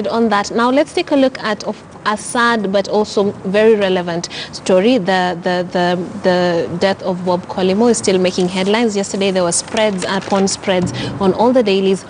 On that. Now let's take a look at a sad but also very relevant story. The death of Bob Collymore is still making headlines. Yesterday there were spreads upon spreads on all the dailies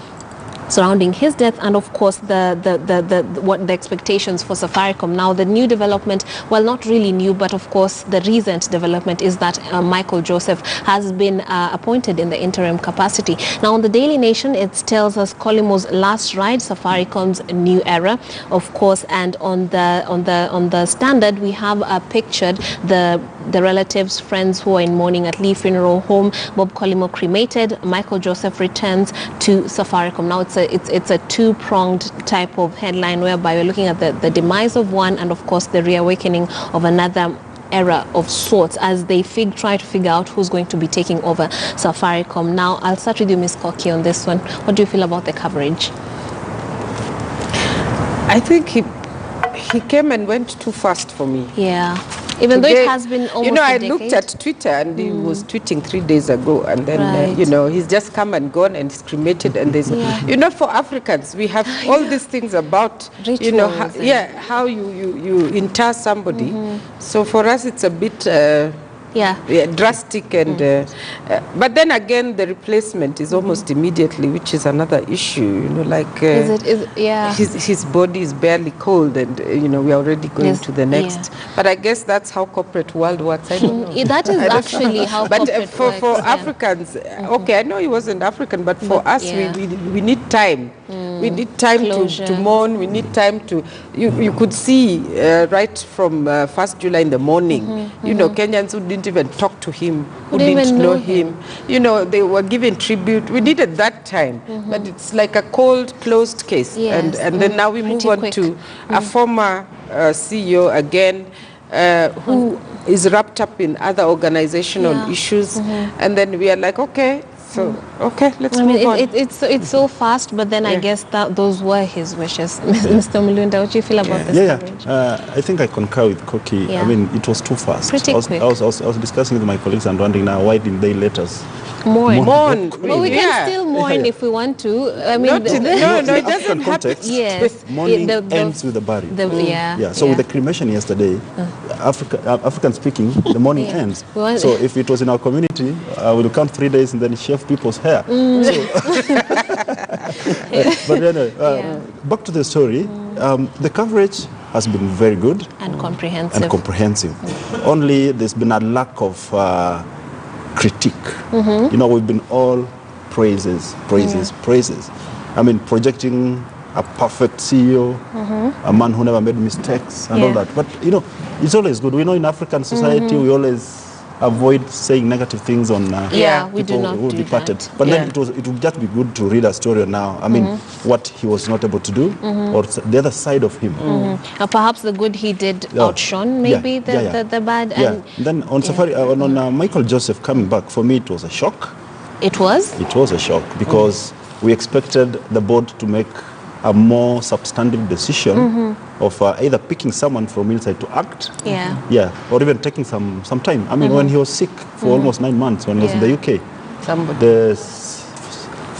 surrounding his death, and of course the expectations for Safaricom. Now the new development, well, not really new, but of course the recent development is that Michael Joseph has been appointed in the interim capacity. Now on the Daily Nation it tells us Collymore's last ride, Safaricom's new era, of course, and on the Standard we have pictured the relatives, friends who are in mourning at Lee Funeral Home. Bob Collymore cremated, Michael Joseph returns to Safaricom. Now it's a two-pronged type of headline whereby you're looking at the demise of one and of course the reawakening of another era of sorts as they try to figure out who's going to be taking over Safaricom. Now I'll start with you, Ms. Koki, on this one. What do you feel about the coverage? I think he came and went too fast for me. Yeah. Even though it has been almost I looked at Twitter and he was tweeting 3 days ago, and then, he's just come and gone and he's cremated. And there's, for Africans, we have all these things about, rituals, how you inter somebody. So for us, it's a bit... drastic, and but then again the replacement is almost immediately, which is another issue, his body is barely cold, and we are already going to the next. But I guess that's how corporate world works. I don't know. That is actually how corporate works. For Africans, okay, I know he wasn't African, but for us we need time. We need time to mourn. We need time to you could see right from 1st July in the morning, Kenyans who didn't even talk to him, who didn't know him. They were given tribute. We needed that time, but it's like a cold, closed case. And then now we move on to a former CEO again, who is wrapped up in other organizational issues. And then we are like, okay, so, let's move on. It's so fast, but then I guess that those were his wishes. Mr. Mulunda, what do you feel about this coverage? I think I concur with Koki. I mean, it was too fast. Pretty quick. I was discussing with my colleagues and wondering now, why didn't they let us mourn? Well, we can still mourn if we want to. I mean, it doesn't happen. Yes. Mourning ends with the burial. So with the cremation yesterday, African speaking, the mourning ends. So if it was in our community, we'll come 3 days and then shave people's hair. But anyway, back to the story. The coverage has been very good and comprehensive. Only there's been a lack of critique. We've been all praises. I mean, projecting a perfect CEO, a man who never made mistakes and all that. But it's always good. We know in African society we always avoid saying negative things on people who departed. But then it would just be good to read a story now. I mean, what he was not able to do, or the other side of him. Perhaps the good he did outshone maybe the bad. And then on on Michael Joseph coming back, for me it was a shock. It was? It was a shock because we expected the board to make a more substantive decision of either picking someone from inside to act, or even taking some time. I mean, when he was sick for almost 9 months, when he was in the UK, the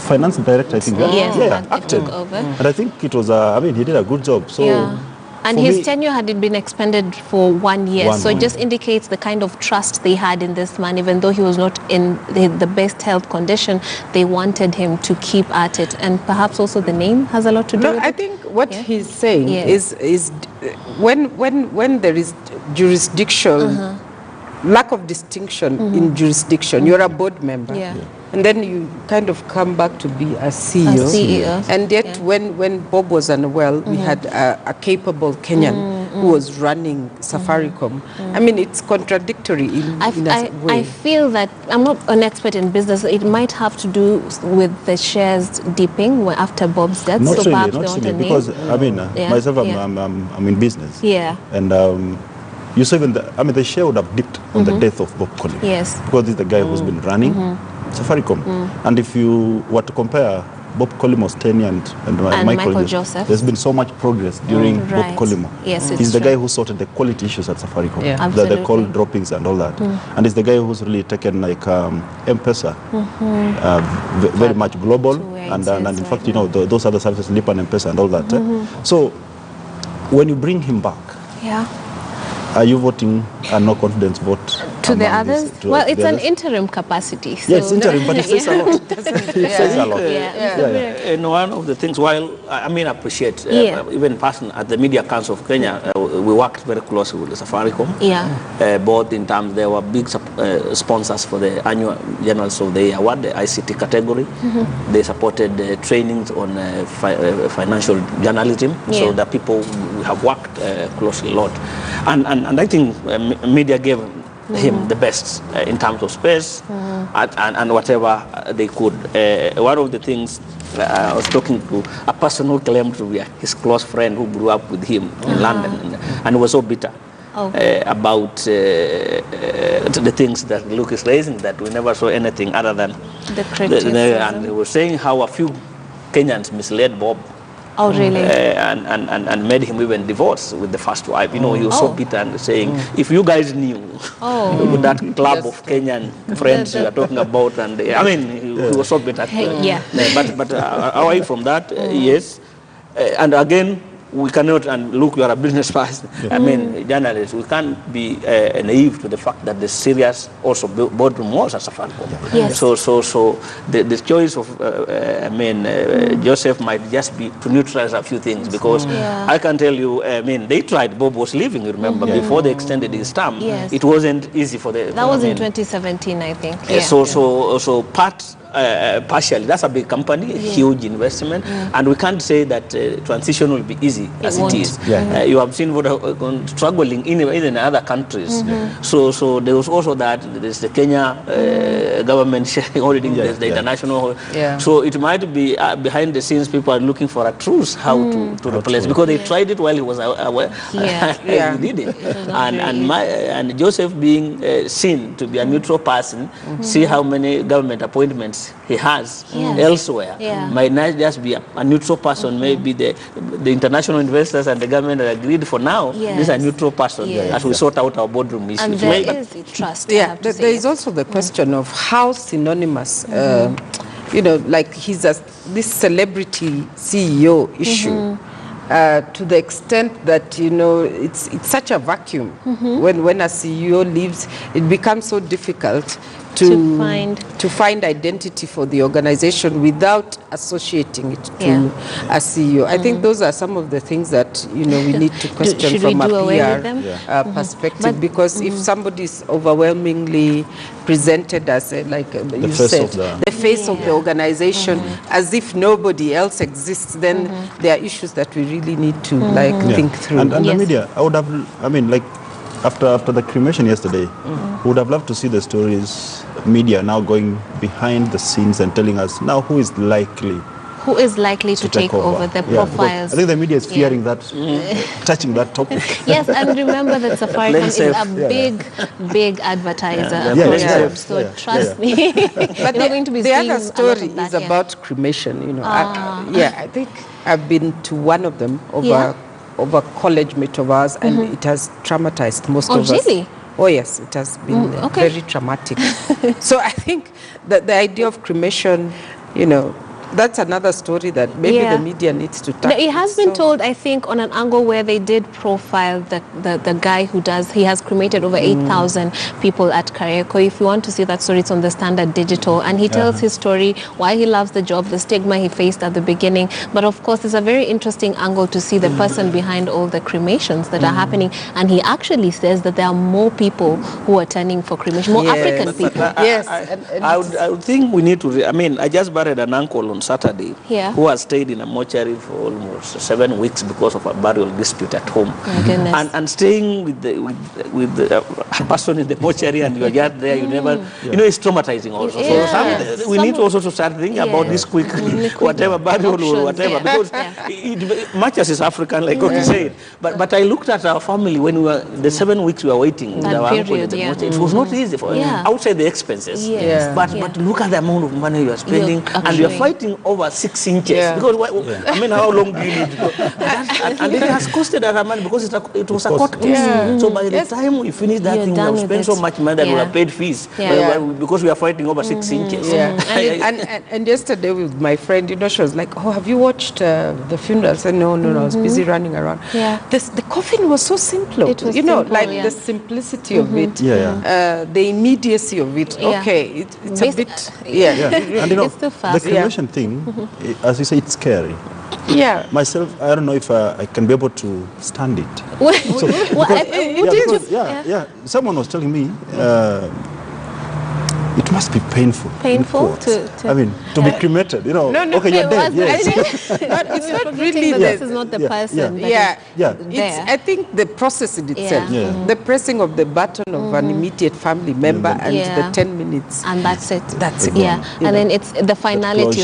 finance director, I think, acted. Took over. And I think it was, he did a good job. So. And his tenure had been expended for 1 year, so it just indicates the kind of trust they had in this man. Even though he was not in the best health condition, they wanted him to keep at it. And perhaps also the name has a lot to do with it. I think what he's saying is when there is jurisdiction, lack of distinction in jurisdiction, you're a board member. And then you kind of come back to be a CEO. And yet when Bob was unwell, we had a capable Kenyan who was running Safaricom. I mean, it's contradictory in a way. I feel that, I'm not an expert in business, it might have to do with the shares dipping after Bob's death. Not really, because myself, I'm in business. And you saw even the share would have dipped on the death of Bob Collymore. Yes. Because this is the guy who's been running Safaricom. And if you were to compare Bob Collymore tenure and Michael Joseph. There's been so much progress during Bob Collymore. Yes, he's the guy who sorted the quality issues at Safaricom, the call droppings and all that. And he's the guy who's really taken like M-Pesa very much global, and in fact, you know, those other services, Lip and M-Pesa and all that. So when you bring him back, are you voting a no confidence vote to the others? Well, it's an interim capacity. So yes, interim, but it says a lot. It says a lot. And one of the things, while I mean, appreciate even person at the Media Council of Kenya, we worked very closely with the Safaricom. Both in terms, they were big sponsors for the annual Journals of the Year award, the ICT category. They supported trainings on financial journalism. So the people we have worked closely a lot, and I think media gave him the best in terms of space and whatever they could. One of the things I was talking to a person who claimed to be his close friend who grew up with him in London and was so bitter about the things that Luke is raising, that we never saw anything other than the criticism. And he was saying how a few Kenyans misled Bob. Oh, really? And made him even divorce with the first wife. You know, he was so bitter and saying, if you guys knew with that club of Kenyan friends you are talking about, and I mean, he was so bitter. But away from that, yes. And again, we cannot, and look, you are a business person, I mean, journalists, we can't be naive to the fact that the serious also boardroom walls at Safaricom. So the choice of, Joseph might just be to neutralize a few things, because I can tell you, I mean, they tried, Bob was leaving, you remember, before they extended his term. It wasn't easy for the... That was in 2017, I think. So partially, that's a big company, a huge investment, and we can't say that transition will be easy as it is. You have seen Vodafone struggling in other countries. So there was also that there's the Kenya government sharing auditing, there's the international. So it might be behind the scenes people are looking for a truce how to replace, because they tried it while he was aware. He did it. And Joseph being seen to be a neutral person, see how many government appointments he has elsewhere, might not just be a neutral person. Maybe the international investors and the government have agreed for now. This is a neutral person as we sort out our boardroom issues. And there is trust. There is also the question of how synonymous, you know, like he's this celebrity CEO issue. To the extent that, you know, it's such a vacuum. When a CEO leaves, it becomes so difficult to find identity for the organization without associating it to a CEO. I think those are some of the things that, you know, we need to question from a PR perspective, because if somebody is overwhelmingly presented as the face of the organization, as if nobody else exists, then there are issues that we really need to think through. And the media, I would have, I mean, like after the cremation yesterday, would have loved to see the stories, media now going behind the scenes and telling us now who is likely to take over the profiles. I think the media is fearing that, touching that topic. Yes, and remember that Safaricom is a big advertiser. So trust me. But the other story is about cremation. You know, I think I've been to one of them over college mate of ours, and it has traumatized most of us. Really? Oh yes, it has been very traumatic. So I think that the idea of cremation, you know, that's another story that maybe the media needs to tackle. It has been told, I think, on an angle where they did profile the guy who he has cremated over 8,000 people at Kariako. If you want to see that story, it's on the Standard Digital. And he tells his story, why he loves the job, the stigma he faced at the beginning. But of course, it's a very interesting angle to see the person behind all the cremations that are happening. And he actually says that there are more people who are turning for cremation, more African people. I would think we need to, I just buried an uncle on Saturday who has stayed in a mortuary for almost 7 weeks because of a burial dispute at home. And staying with the person in the mortuary, and you are just there, you never, you know, it's traumatizing also. So we need also to start thinking about this quick whatever burial or whatever, because much as is African, like what you said. But I looked at our family when we were, the 7 weeks we were waiting with our uncle in the mortuary. It was not easy for outside the expenses. But look at the amount of money you are spending, and you are fighting fighting over 6 inches. Because I mean, how long do you need? And it has costed us money because it was a court case. So by the time we finish that thing, we have spent so much money that we have paid fees because we are fighting over 6 inches. And yesterday with my friend, she was like, "Oh, have you watched the funeral?" I said, "No, I was busy running around." The coffin was so simple. It was simple, like the simplicity of it, the immediacy of it. Okay, it's a bit, And it's the cremation thing, as you say, it's scary. Myself, I don't know if I can be able to stand it. Someone was telling me it must be painful. Painful I mean, to be cremated, No, okay, you're dead. It's not really this is not the person. I think the process in itself, the pressing of the button of an immediate family member and the 10 minutes. And that's it. That's it. And then it's the finality